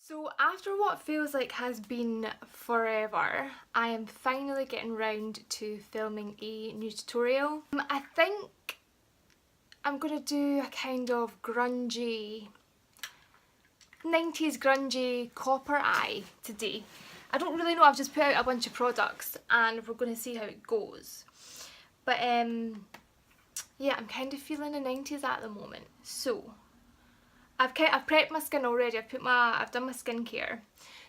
So after what feels like has been forever, I am finally getting round to filming a new tutorial. I think I'm going to do a kind of grungy, 90s grungy copper eye today. I don't really know, I've just put out a bunch of products and we're going to see how it goes. But yeah, I'm kind of feeling the 90s at the moment. So I've prepped my skin already. I've done my skincare.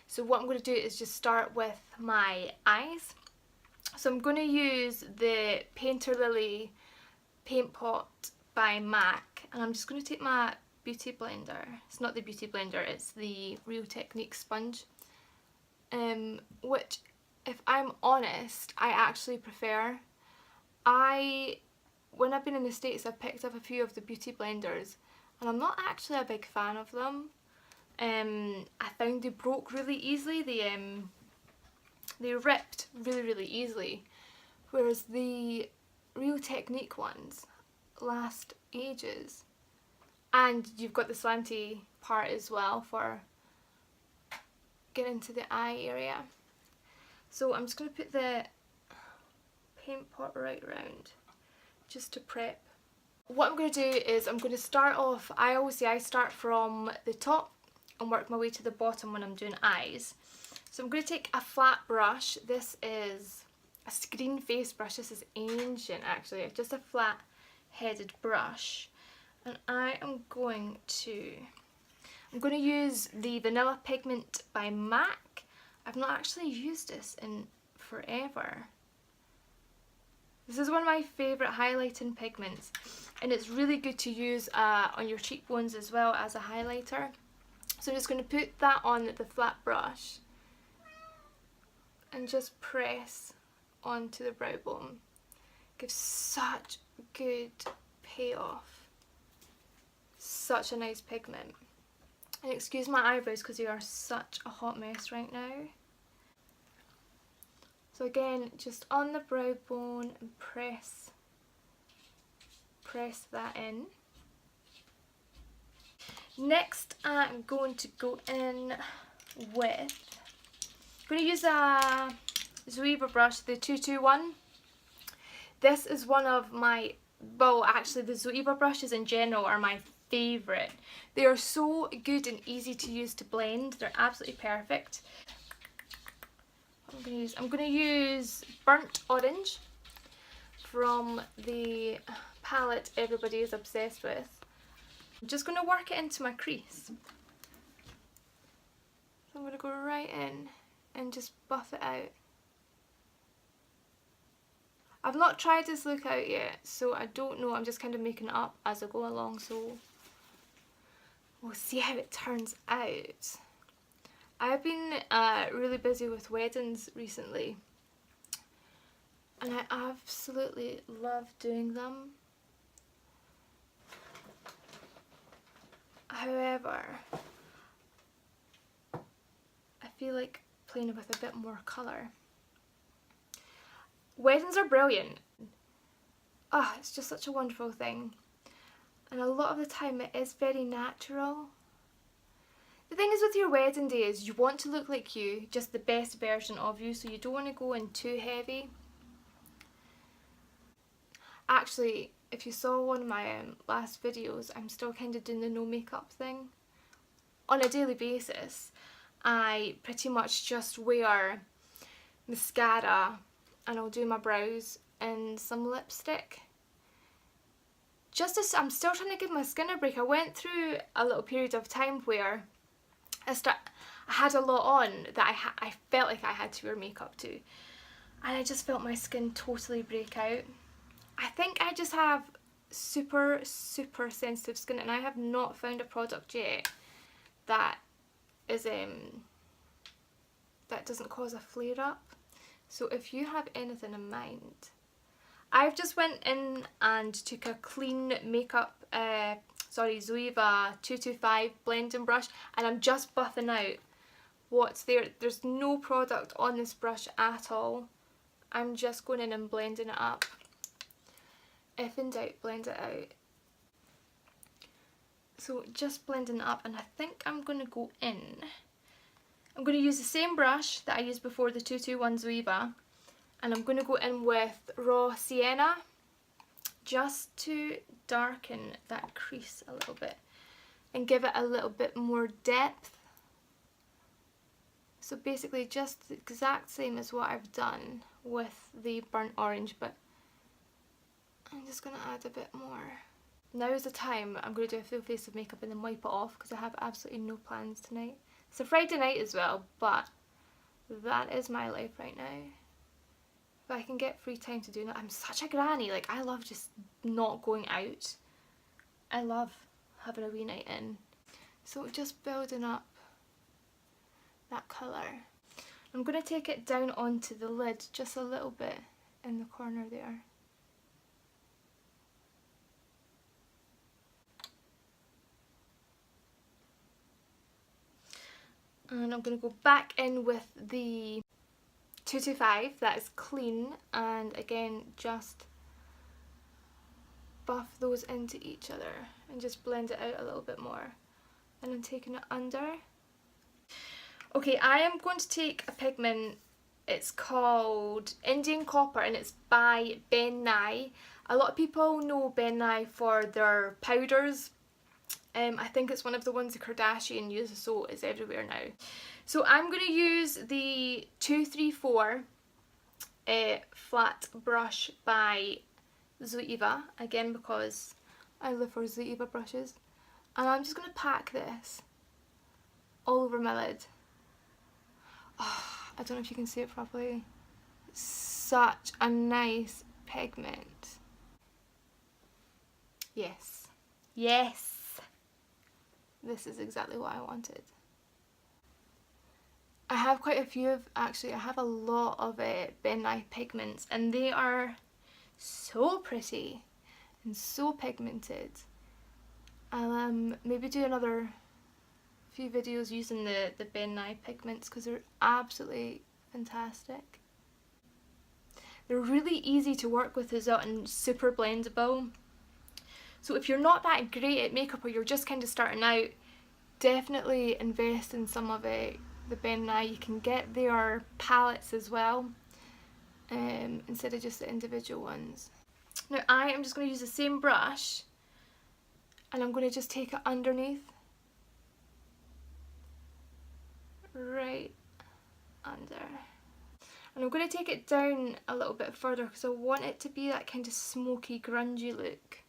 So what I'm going to do is just start with my eyes. So I'm going to use the Painter Lily Paint Pot by MAC, and I'm just going to take my beauty blender. It's not the beauty blender, it's the Real Technique sponge. Which, if I'm honest, I actually prefer. When I've been in the States, I've picked up a few of the beauty blenders, and I'm not actually a big fan of them. I found they broke really easily. They ripped really easily, whereas the Real Technique ones last ages. And you've got the slanty part as well for getting into the eye area. So I'm just going to put the paint pot right around just to prep. What I'm going to do is I'm going to start off, I always say I start from the top and work my way to the bottom when I'm doing eyes. So I'm going to take a flat brush. This is a screen face brush. This is ancient actually, just a flat headed brush. And I'm going to use the Vanilla Pigment by MAC. I've not actually used this in forever. This is one of my favourite highlighting pigments, and it's really good to use on your cheekbones as well as a highlighter. So I'm just going to put that on the flat brush and just press onto the brow bone. Gives such good payoff. Such a nice pigment. And excuse my eyebrows because they are such a hot mess right now. So again, just on the brow bone and press that in. Next I'm going to go in with, I'm going to use a Zoeva brush, the 221. This is one of my, well actually the Zoeva brushes in general are my favourite. They are so good and easy to use to blend, they're absolutely perfect. I'm going to use Burnt Orange from the palette everybody is obsessed with. I'm just going to work it into my crease. So I'm going to go right in and just buff it out. I've not tried this look out yet, so I don't know, I'm just kind of making it up as I go along, so we'll see how it turns out. I've been really busy with weddings recently, and I absolutely love doing them. However, I feel like playing with a bit more colour. Weddings are brilliant. It's just such a wonderful thing. And a lot of the time it is very natural. The thing is with your wedding day is you want to look like you, just the best version of you, so you don't want to go in too heavy. Actually, if you saw one of my last videos, I'm still kind of doing the no makeup thing. On a daily basis, I pretty much just wear mascara and I'll do my brows and some lipstick. I'm still trying to give my skin a break. I went through a little period of time where I had a lot on that I felt like I had to wear makeup to, and I just felt my skin totally break out. I think I just have super sensitive skin, and I have not found a product yet that is that doesn't cause a flare up. So if you have anything in mind, I've just went in and took a clean makeup Zoeva 225 blending brush, and I'm just buffing out what's there. There's no product on this brush at all. I'm just going in and blending it up. If in doubt, blend it out. So just blending it up, and I think I'm going to go in I'm going to use the same brush that I used before, the 221 Zoeva, and I'm going to go in with raw sienna just to darken that crease a little bit and give it a little bit more depth. So basically just the exact same as what I've done with the burnt orange, but I'm just going to add a bit more. Now is the time I'm going to do a full face of makeup and then wipe it off because I have absolutely no plans tonight. It's a Friday night as well, but that is my life right now. If I can get free time to do that. I'm such a granny, like I love just not going out. I love having a wee night in. So just building up that colour. I'm going to take it down onto the lid just a little bit in the corner there. And I'm going to go back in with the 225, that is clean, and again just buff those into each other and just blend it out a little bit more. And I'm taking it under. Okay, I am going to take a pigment, it's called Indian Copper and it's by Ben Nye. A lot of people know Ben Nye for their powders. I think it's one of the ones the Kardashian uses, so it's everywhere now. So I'm going to use the 234 flat brush by Zoeva, again because I live for Zoeva brushes. And I'm just going to pack this all over my lid. Oh, I don't know if you can see it properly. It's such a nice pigment. Yes. Yes! This is exactly what I wanted. I have quite a few of, actually I have a lot of Ben Nye pigments and they are so pretty and so pigmented. I'll maybe do another few videos using the Ben Nye pigments because they're absolutely fantastic. They're really easy to work with as well and super blendable. So if you're not that great at makeup or you're just kind of starting out, definitely invest in some of the Ben Nye. You can get their palettes as well, instead of just the individual ones. Now I am just going to use the same brush and I'm going to just take it underneath, right under. And I'm going to take it down a little bit further because I want it to be that kind of smoky, grungy look.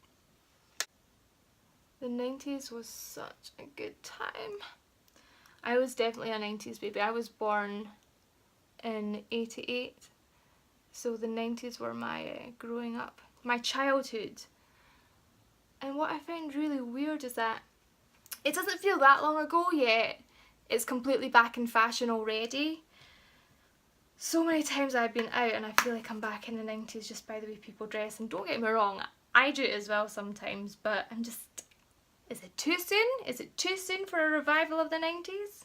The 90s was such a good time. I was definitely a 90s baby. I was born in 88, so the 90s were my growing up, my childhood. And what I find really weird is that it doesn't feel that long ago yet. It's completely back in fashion already. So many times I've been out and I feel like I'm back in the 90s just by the way people dress. And don't get me wrong, I do it as well sometimes, but I'm just... Is it too soon? Is it too soon for a revival of the 90s?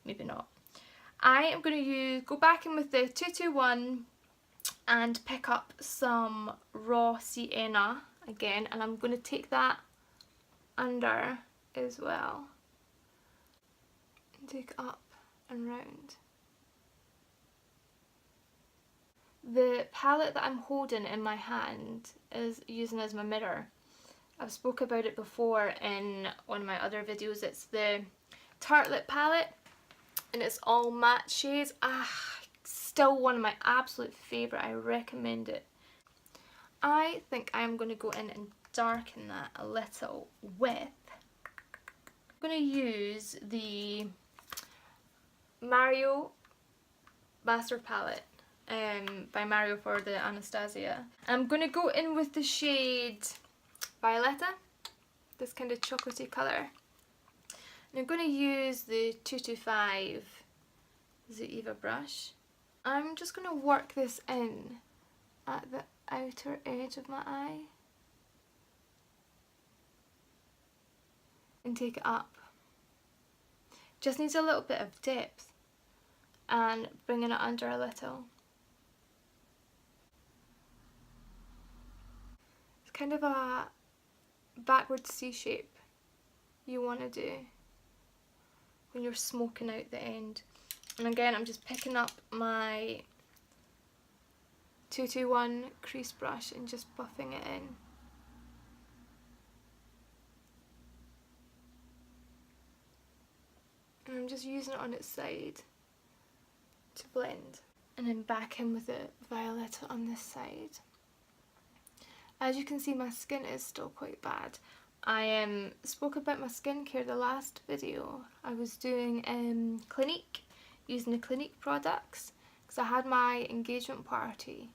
Maybe not. I am going to go back in with the 221 and pick up some raw sienna again, and I'm going to take that under as well and take it up and round. The palette that I'm holding in my hand is using as my mirror. I've spoke about it before in one of my other videos. It's the Tartelette palette and it's all matte shades. Still one of my absolute favourite. I recommend it. I think I'm going to go in and darken that a little with... I'm going to use the Mario Master Palette by Mario for the Anastasia. I'm going to go in with the shade Violetta, this kind of chocolatey colour. And I'm going to use the 225 Zoeva brush. I'm just going to work this in at the outer edge of my eye and take it up. Just needs a little bit of depth and bringing it under a little. It's kind of a backward C shape you want to do. when you're smoking out the end. And again, I'm just picking up my 221 crease brush and just buffing it in. And I'm just using it on its side to blend. And then back in with the violet on this side. As you can see, my skin is still quite bad. I spoke about my skincare the last video. I was doing Clinique, using the Clinique products, because I had my engagement party.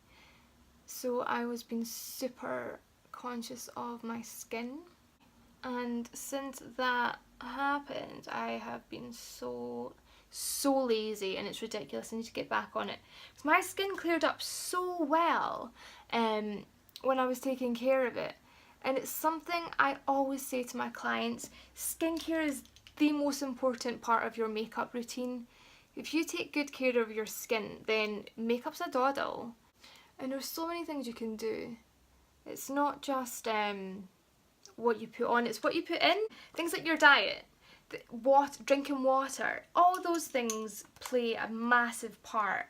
So I was being super conscious of my skin. And since that happened, I have been so lazy, and it's ridiculous. I need to get back on it. My skin cleared up so well when I was taking care of it. And it's something I always say to my clients, skincare is the most important part of your makeup routine. If you take good care of your skin, then makeup's a doddle. And there's so many things you can do. It's not just what you put on, it's what you put in. Things like your diet, drinking water, all those things play a massive part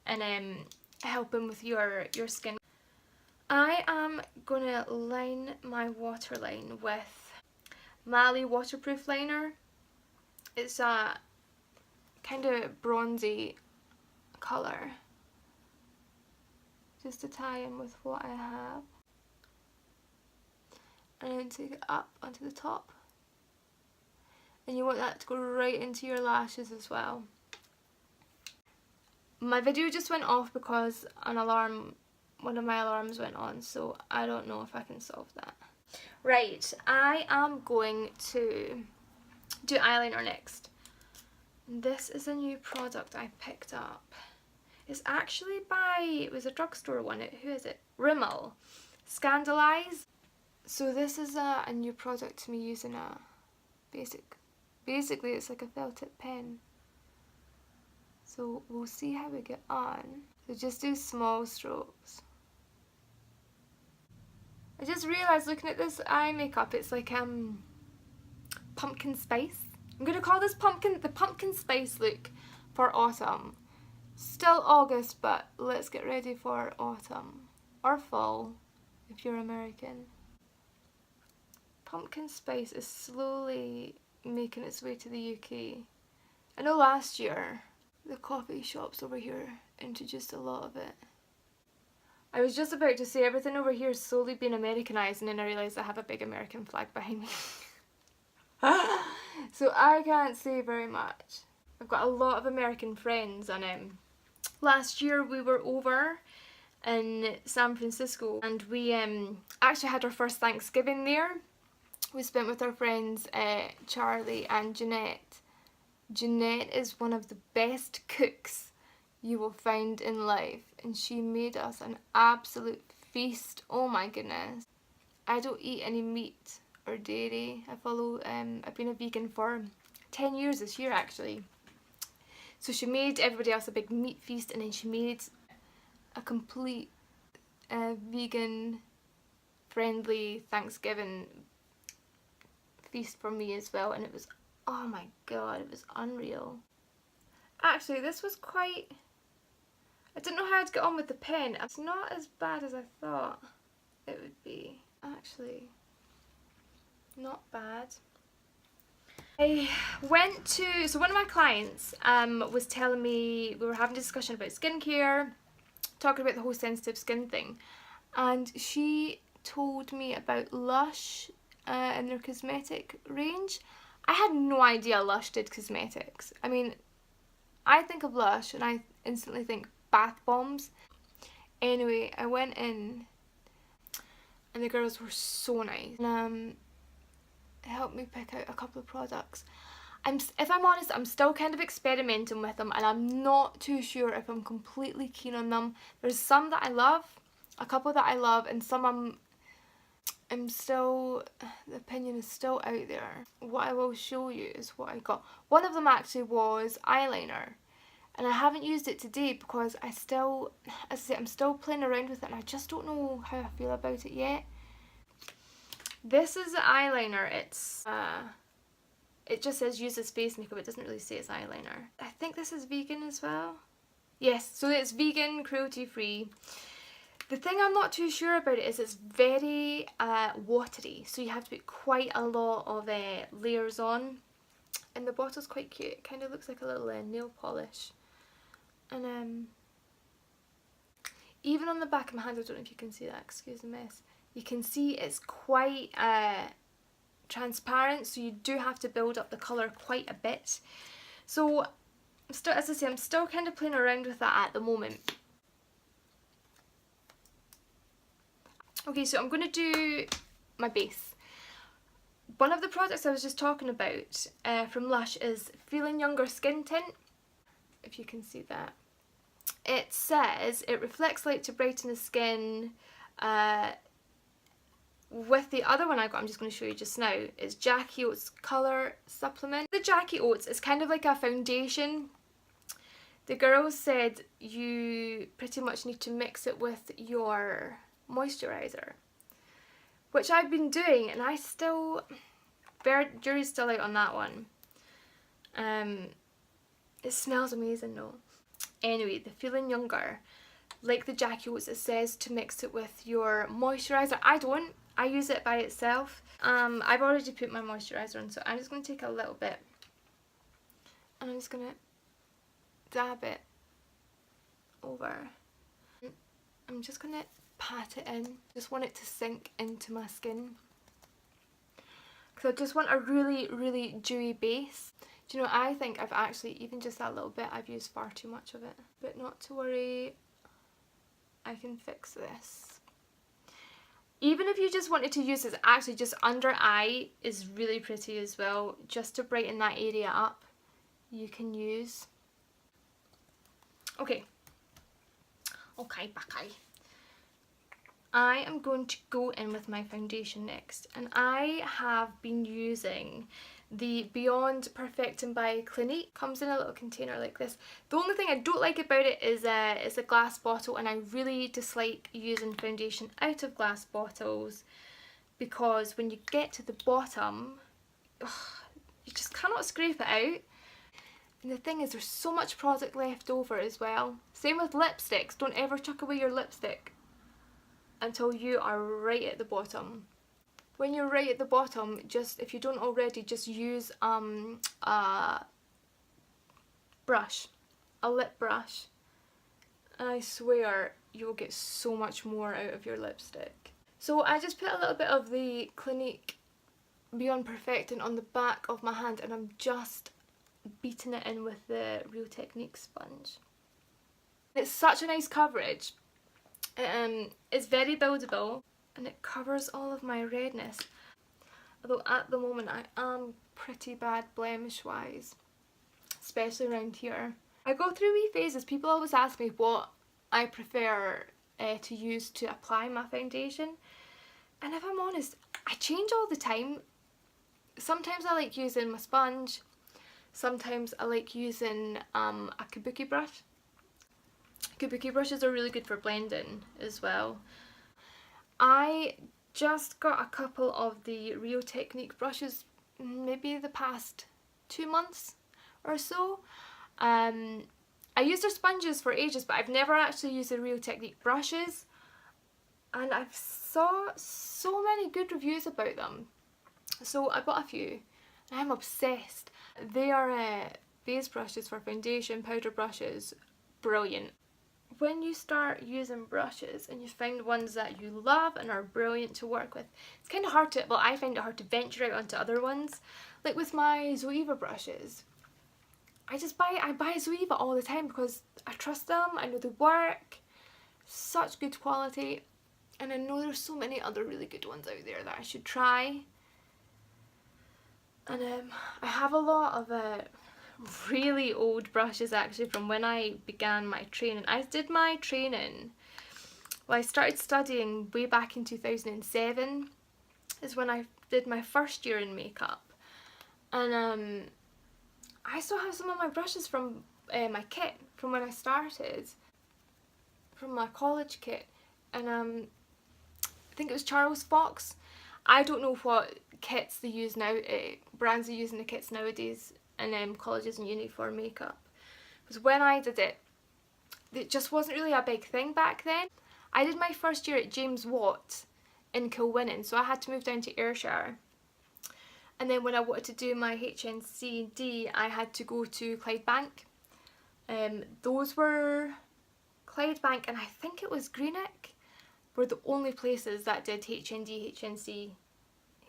in helping with your skin. I am going to line my waterline with Mally waterproof liner. It's a kind of bronzy colour, just to tie in with what I have. And then take it up onto the top. And you want that to go right into your lashes as well. My video just went off because one of my alarms went on, so I don't know if I can solve that. Right, I am going to do eyeliner next. This is a new product I picked up. It's actually it was a drugstore one. Who is it? Rimmel. Scandalize. So this is a new product to me, using a basically it's like a felt tip pen. So we'll see how we get on. So just do small strokes. I just realised looking at this eye makeup, it's like pumpkin spice. I'm going to call this the pumpkin spice look for autumn. Still August, but let's get ready for autumn. Or fall, if you're American. Pumpkin spice is slowly making its way to the UK. I know last year the coffee shops over here introduced a lot of it. I was just about to say everything over here is slowly being Americanized, and then I realised I have a big American flag behind me. So I can't say very much. I've got a lot of American friends, and last year we were over in San Francisco, and we actually had our first Thanksgiving there. We spent with our friends Charlie and Jeanette. Jeanette is one of the best cooks you will find in life, and she made us an absolute feast. Oh my goodness. I don't eat any meat or dairy. I've been a vegan for 10 years this year actually. So she made everybody else a big meat feast, and then she made a complete vegan friendly Thanksgiving feast for me as well, and it was, oh my god, it was unreal. Actually, this was quite, I didn't know how to get on with the pen. It's not as bad as I thought it would be. Actually, not bad. I went to, so one of my clients was telling me, we were having a discussion about skincare, talking about the whole sensitive skin thing, and she told me about Lush and their cosmetic range. I had no idea Lush did cosmetics. I mean, I think of Lush and I instantly think bath bombs. Anyway, I went in and the girls were so nice, and helped me pick out a couple of products. If I'm honest, I'm still kind of experimenting with them, and I'm not too sure if I'm completely keen on them. There's some that I love, a couple that I love, and some I'm still, the opinion is still out there. What I will show you is what I got. One of them actually was eyeliner, and I haven't used it today because I still, as I say, I'm still playing around with it, and I just don't know how I feel about it yet. This is the eyeliner. It's It just says uses face makeup, it doesn't really say it's eyeliner. I think this is vegan as well. Yes, so it's vegan, cruelty free. The thing I'm not too sure about it is it's very watery, so you have to put quite a lot of layers on. And the bottle's quite cute, it kind of looks like a little nail polish. And even on the back of my hand, I don't know if you can see that, excuse the mess, you can see it's quite transparent, so you do have to build up the colour quite a bit. So, as I say, I'm still kind of playing around with that at the moment. Okay, so I'm going to do my base. One of the products I was just talking about from Lush is Feeling Younger Skin Tint, if you can see that. It says it reflects light to brighten the skin. With the other one I got, I'm just going to show you just now, is Jackie Oats Colour Supplement. The Jackie Oats is kind of like a foundation. The girls said you pretty much need to mix it with your moisturiser, which I've been doing, and I still, jury's still out on that one. It smells amazing though. Anyway, the Feeling Younger, like the Jackie Oats, it says to mix it with your moisturiser. I don't. I use it by itself. I've already put my moisturiser on, so I'm just going to take a little bit and I'm just going to dab it over. I'm just going to pat it in. Just want it to sink into my skin, because I just want a really, really dewy base. Do you know, I think I've actually, even just that little bit, I've used far too much of it. But not to worry, I can fix this. Even if you just wanted to use this, actually just under eye is really pretty as well, just to brighten that area up, you can use. Okay, back eye. I am going to go in with my foundation next, and I have been using the Beyond Perfecting by Clinique. Comes in a little container like this. The only thing I don't like about it is it's a glass bottle, and I really dislike using foundation out of glass bottles, because when you get to the bottom, you just cannot scrape it out. And the thing is, there's so much product left over as well. Same with lipsticks. Don't ever chuck away your lipstick until you are right at the bottom. When you're right at the bottom, just, if you don't already, just use a brush, a lip brush, and I swear you'll get so much more out of your lipstick. So I just put a little bit of the Clinique Beyond Perfecting on the back of my hand, and I'm just beating it in with the Real Technique sponge. It's such a nice coverage. It's very buildable, and it covers all of my redness. Although at the moment I am pretty bad blemish wise, especially around here. I go through wee phases. People always ask me what I prefer to use to apply my foundation, and if I'm honest, I change all the time. Sometimes I like using my sponge, sometimes I like using a kabuki brush. Kabuki brushes are really good for blending as well. I just got a couple of the Real Technique brushes maybe the past 2 months or so. I used their sponges for ages, but I've never actually used the Real Technique brushes, and I've saw so many good reviews about them, so I bought a few and I'm obsessed. They are base brushes for foundation, powder brushes, brilliant. When you start using brushes and you find ones that you love and are brilliant to work with, it's kind of hard to, well, I find it hard to venture out onto other ones. Like with my Zoeva brushes, I buy Zoeva all the time because I trust them, I know they work, such good quality, and I know there's so many other really good ones out there that I should try. And I have a lot of really old brushes actually from when I began my training. I did my training, well, I started studying way back in 2007 is when I did my first year in makeup, and I still have some of my brushes from my kit from when I started, from my college kit, and I think it was Charles Fox. I don't know what kits they use now, brands are using the kits nowadays in colleges and uni for makeup. Because when I did it, it just wasn't really a big thing back then. I did my first year at James Watt in Kilwinning, so I had to move down to Ayrshire. And then when I wanted to do my HNC-D, I had to go to Clydebank. Those were Clydebank and I think it was Greenock were the only places that did HND,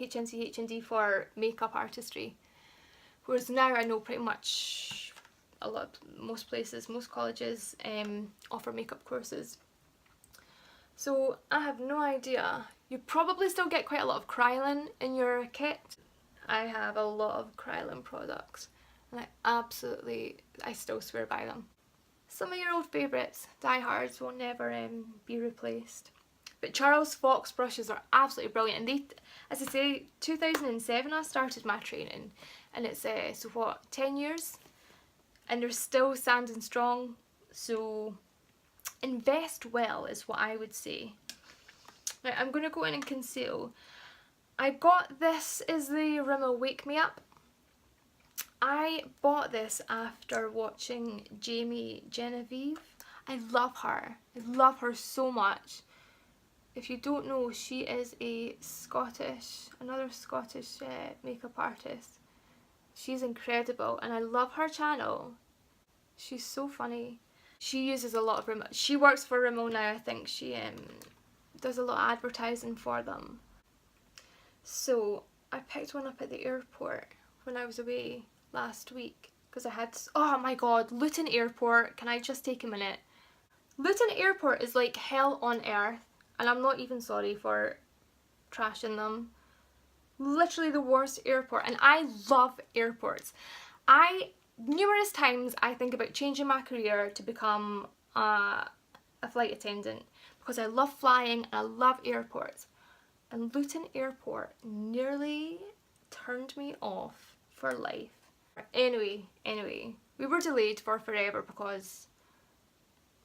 HND for makeup artistry. Whereas now I know pretty much most places, most colleges offer makeup courses. So I have no idea. You probably still get quite a lot of Krylon in your kit. I have a lot of Krylon products and I still swear by them. Some of your old favourites, diehards, will never be replaced. But Charles Fox brushes are absolutely brilliant, and they, as I say, 2007 I started my training, and it's so what, 10 years? And they're still standing strong, so invest well is what I would say. Now I'm going to go in and conceal. I got this is the Rimmel Wake Me Up. I bought this after watching Jamie Genevieve. I love her. I love her so much. If you don't know, she is another Scottish makeup artist. She's incredible and I love her channel. She's so funny. She uses a lot of Rimmel. She works for Rimmel now, I think. She does a lot of advertising for them. So I picked one up at the airport when I was away last week because I had, oh my god, Luton Airport, can I just take a minute? Luton Airport is like hell on earth, and I'm not even sorry for trashing them. Literally the worst airport, and I love airports. Numerous times I think about changing my career to become a flight attendant because I love flying and I love airports. And Luton Airport nearly turned me off for life. Anyway, we were delayed for forever because,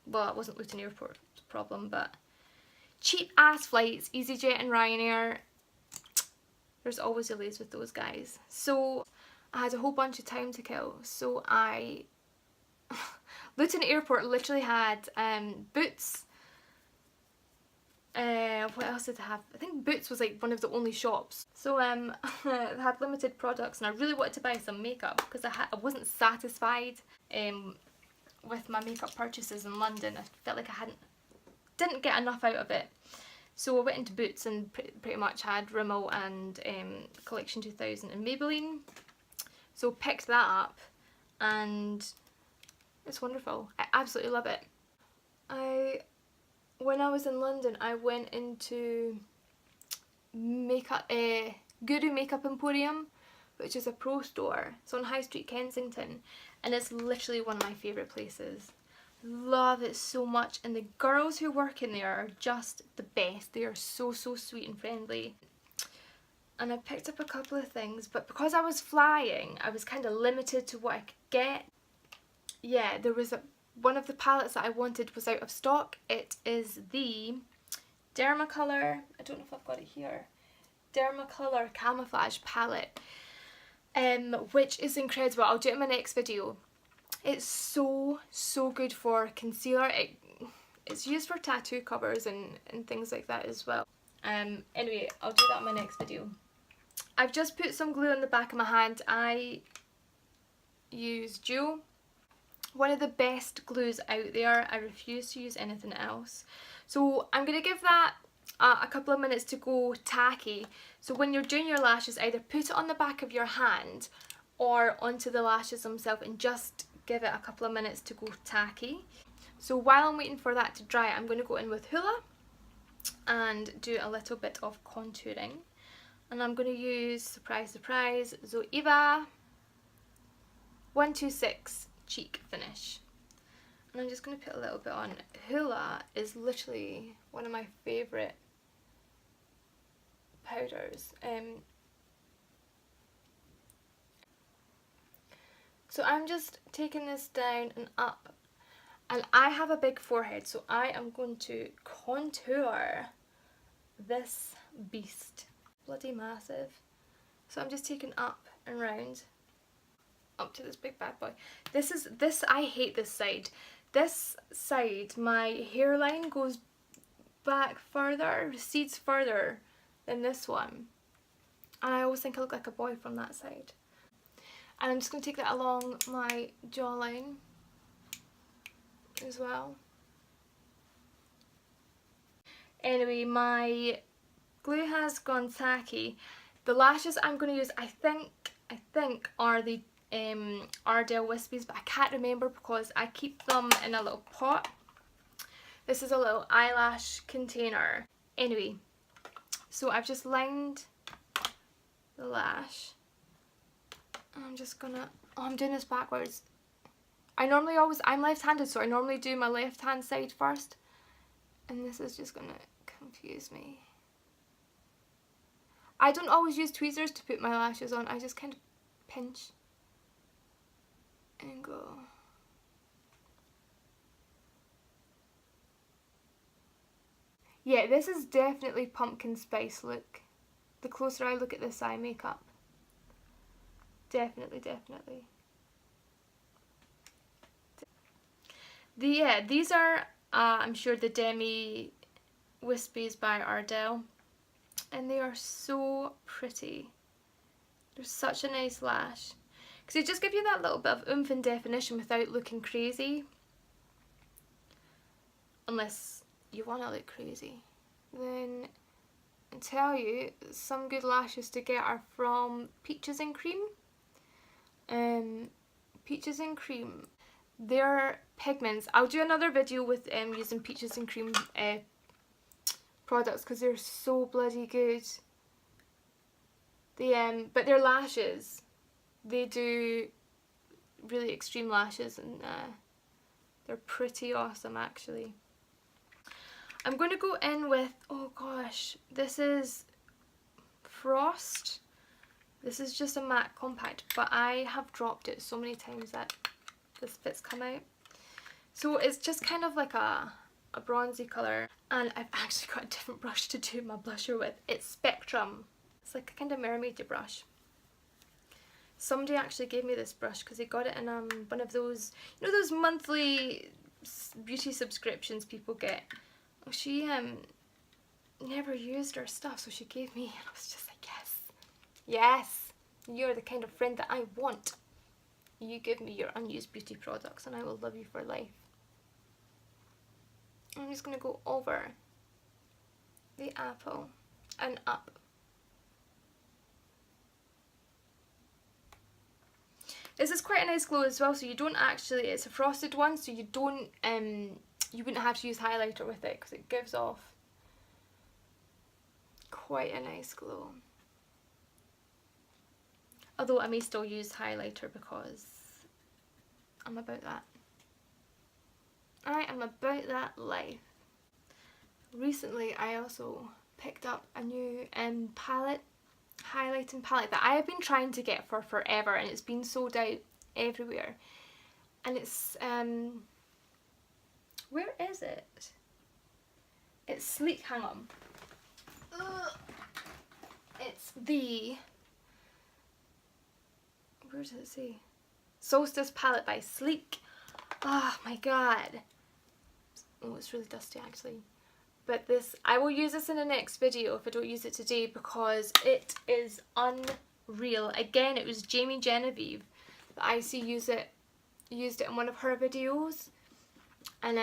well, it wasn't Luton Airport's problem, but cheap ass flights, EasyJet and Ryanair, there's always delays with those guys. So I had a whole bunch of time to kill, so Luton Airport literally had Boots. What else did it have? I think Boots was like one of the only shops. So it had limited products, and I really wanted to buy some makeup because I wasn't satisfied with my makeup purchases in London. I felt like I didn't get enough out of it. So I went into Boots and pretty much had Rimmel and Collection 2000 and Maybelline. So picked that up and it's wonderful. I absolutely love it. When I was in London, I went into Guru Makeup Emporium, which is a pro store. It's on High Street, Kensington, and it's literally one of my favourite places. Love it so much, and the girls who work in there are just the best. They are so sweet and friendly. And I picked up a couple of things, but because I was flying, I was kind of limited to what I could get. Yeah, there was one of the palettes that I wanted was out of stock. It is the Dermacolor, I don't know if I've got it here, Dermacolor Camouflage palette, which is incredible. I'll do it in my next video. It's so good for concealer. It's used for tattoo covers and things like that as well. Anyway, I'll do that in my next video. I've just put some glue on the back of my hand. I use Duo. One of the best glues out there. I refuse to use anything else. So I'm going to give that a couple of minutes to go tacky. So when you're doing your lashes, either put it on the back of your hand or onto the lashes themselves and just give it a couple of minutes to go tacky. So while I'm waiting for that to dry, I'm going to go in with Hoola and do a little bit of contouring. And I'm going to use, surprise surprise, Zoeva 126 Cheek Finish. And I'm just going to put a little bit on. Hoola is literally one of my favourite powders. So I'm just taking this down and up. And I have a big forehead, so I am going to contour this beast. bloody massive. So I'm just taking up and round up to this big bad boy. I hate this side. This side, my hairline goes back further, recedes further than this one. And I always think I look like a boy from that side. And I'm just going to take that along my jawline as well. Anyway, my glue has gone tacky. The lashes I'm going to use, I think are the Ardell Wispies, but I can't remember because I keep them in a little pot. This is a little eyelash container. Anyway, so I've just lined the lash. I'm just gonna, oh, I'm doing this backwards. I'm left-handed, so I normally do my left-hand side first. And this is just gonna confuse me. I don't always use tweezers to put my lashes on. I just kind of pinch and go. Yeah, this is definitely pumpkin spice look. The closer I look at this eye makeup. Definitely, definitely. These are, I'm sure, the Demi Wispies by Ardell. And they are so pretty. They're such a nice lash. Because they just give you that little bit of oomph and definition without looking crazy. Unless you want to look crazy. Then I tell you, some good lashes to get are from Peaches and Cream. Peaches and Cream. They're pigments. I'll do another video with using Peaches and Cream products because they're so bloody good. But their lashes, they do really extreme lashes, and they're pretty awesome actually. I'm going to go in with, oh gosh, this is Frost. This is just a matte compact, but I have dropped it so many times that this bit's come out. So it's just kind of like a bronzy colour, and I've actually got a different brush to do my blusher with. It's Spectrum. It's like a kind of mermaidy brush. Somebody actually gave me this brush because they got it in one of those, you know, those monthly beauty subscriptions people get. She never used her stuff, so she gave me, and I was just like, yes, yes, you're the kind of friend that I want. You give me your unused beauty products and I will love you for life. I'm just going to go over the apple and up. This is quite a nice glow as well, so you don't actually, it's a frosted one, so you don't, you wouldn't have to use highlighter with it because it gives off quite a nice glow. Although I may still use highlighter because I'm about that. I am about that life. Recently I also picked up a new palette, highlighting palette that I have been trying to get for forever, and it's been sold out everywhere. And it's, where is it? It's Sleek, hang on. It's the, where does it say? Solstice palette by Sleek. Oh my god. Oh, it's really dusty actually. But this, I will use this in the next video if I don't use it today because it is unreal. Again, it was Jamie Genevieve that I see used it in one of her videos. And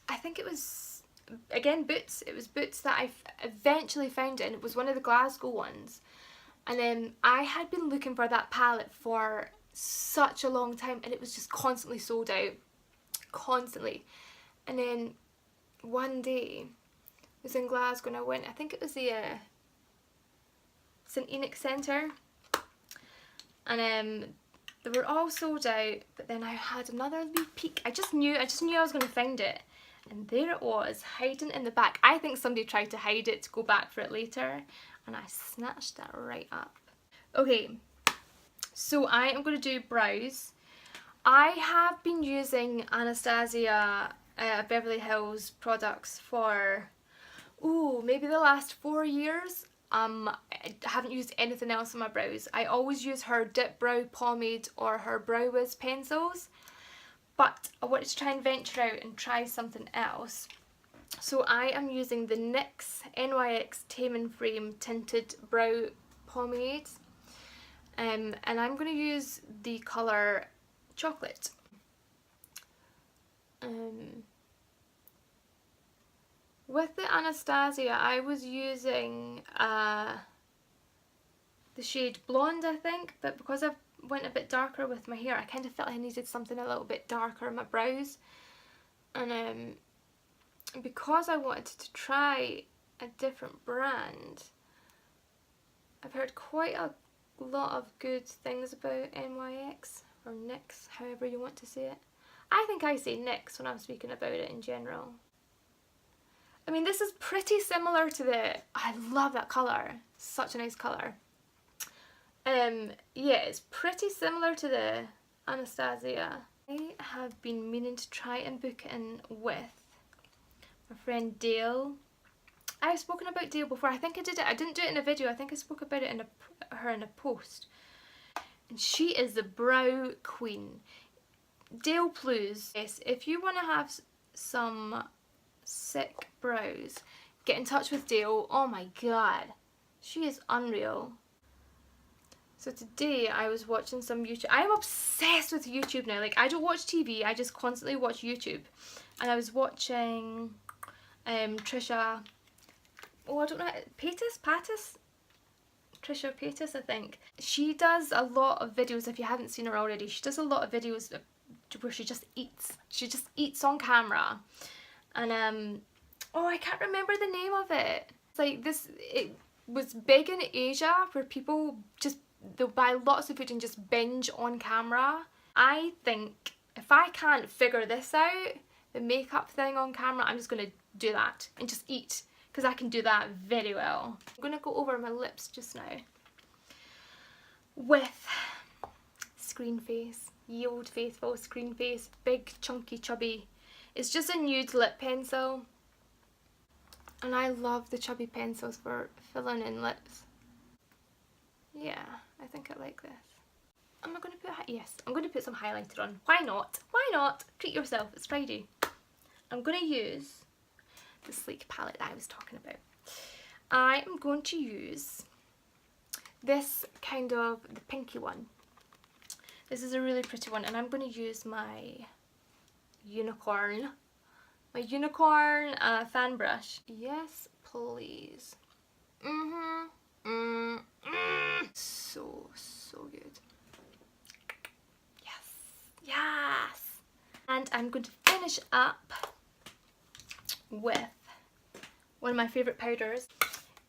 I think it was, again, Boots. It was Boots that I eventually found it, and it was one of the Glasgow ones. And I had been looking for that palette for such a long time, and it was just constantly sold out. Constantly. And then one day, I was in Glasgow and I went, I think it was the St Enoch Centre. And they were all sold out, but then I had another wee peek. I just knew I was going to find it. And there it was, hiding in the back. I think somebody tried to hide it to go back for it later, and I snatched that right up. Okay, so I am going to do brows. I have been using Anastasia Beverly Hills products for, ooh, maybe the last 4 years, I haven't used anything else on my brows. I always use her Dip Brow Pomade or her Brow Wiz pencils, but I wanted to try and venture out and try something else. So I am using the NYX Tame and Frame Tinted Brow Pomade, and I'm going to use the colour Chocolate. With the Anastasia, I was using the shade Blonde, I think, but because I went a bit darker with my hair, I kind of felt I needed something a little bit darker in my brows. And because I wanted to try a different brand, I've heard quite a lot of good things about NYX, or NYX, however you want to say it. I think I say NYX when I'm speaking about it in general. I mean, this is pretty similar to I love that colour, such a nice colour. Yeah, it's pretty similar to the Anastasia. I have been meaning to try and book in with my friend Dale. I've spoken about Dale before. I think I did it. I didn't do it in a video. I think I spoke about it in her in a post. And she is the brow queen. Dale Plus. Yes, if you want to have some sick brows, get in touch with Dale. Oh my god, she is unreal. So today I was watching some YouTube. I'm obsessed with YouTube now. Like, I don't watch TV, I just constantly watch YouTube. And I was watching Trisha, oh I don't know, Pattis? Trisha Paytas, I think. She does a lot of videos, if you haven't seen her already, she does a lot of videos where she just eats. She just eats on camera. And oh, I can't remember the name of it. It's like this, it was big in Asia where people just, they'll buy lots of food and just binge on camera. I think if I can't figure this out, the makeup thing on camera, I'm just gonna do that and just eat, because I can do that very well. I'm gonna go over my lips just now with Screen Face, ye old faithful Screen Face, big chunky chubby. It's just a nude lip pencil, and I love the chubby pencils for filling in lips. Yeah, I think I like this. Am I going to put, yes, I'm going to put some highlighter on. Why not? Why not? Treat yourself, it's Friday. I'm going to use the sleek palette that I was talking about. I am going to use this kind of, the pinky one. This is a really pretty one, and I'm going to use my unicorn fan brush. Yes, please. So good. Yes. And I'm going to finish up with one of my favourite powders.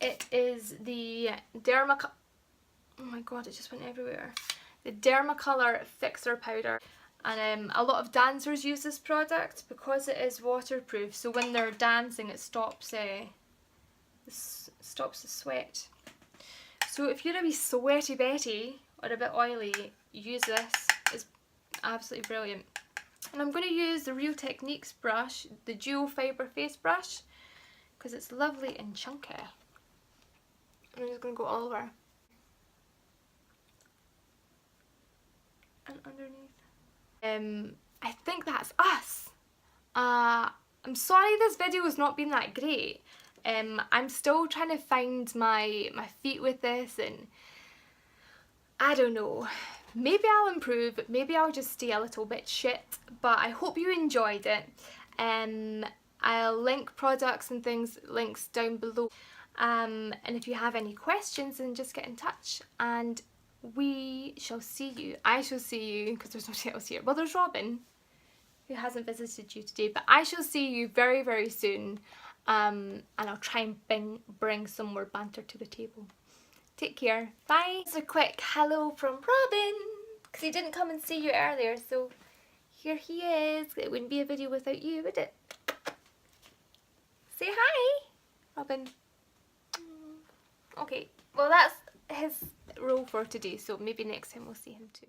It is the oh my god, it just went everywhere. The Dermacolor Fixer powder. And a lot of dancers use this product because it is waterproof, so when they're dancing it stops the sweat. So if you're a wee sweaty Betty or a bit oily, use this. It's absolutely brilliant. And I'm going to use the Real Techniques brush, the Duo Fibre Face Brush, because it's lovely and chunky. I'm just going to go all over. And underneath. I think that's us. I'm sorry this video has not been that great. I'm still trying to find my feet with this, and I don't know. Maybe I'll improve, maybe I'll just stay a little bit shit, but I hope you enjoyed it. I'll link products and links down below. And if you have any questions, then just get in touch, and we shall see you. I shall see you, because there's nobody else here. Well, there's Robin, who hasn't visited you today, but I shall see you very, very soon. And I'll try and bring some more banter to the table. Take care. Bye. It's a quick hello from Robin, because he didn't come and see you earlier, so here he is. It wouldn't be a video without you, would it? Say hi, Robin. Okay, well that's his role for today, so maybe next time we'll see him too.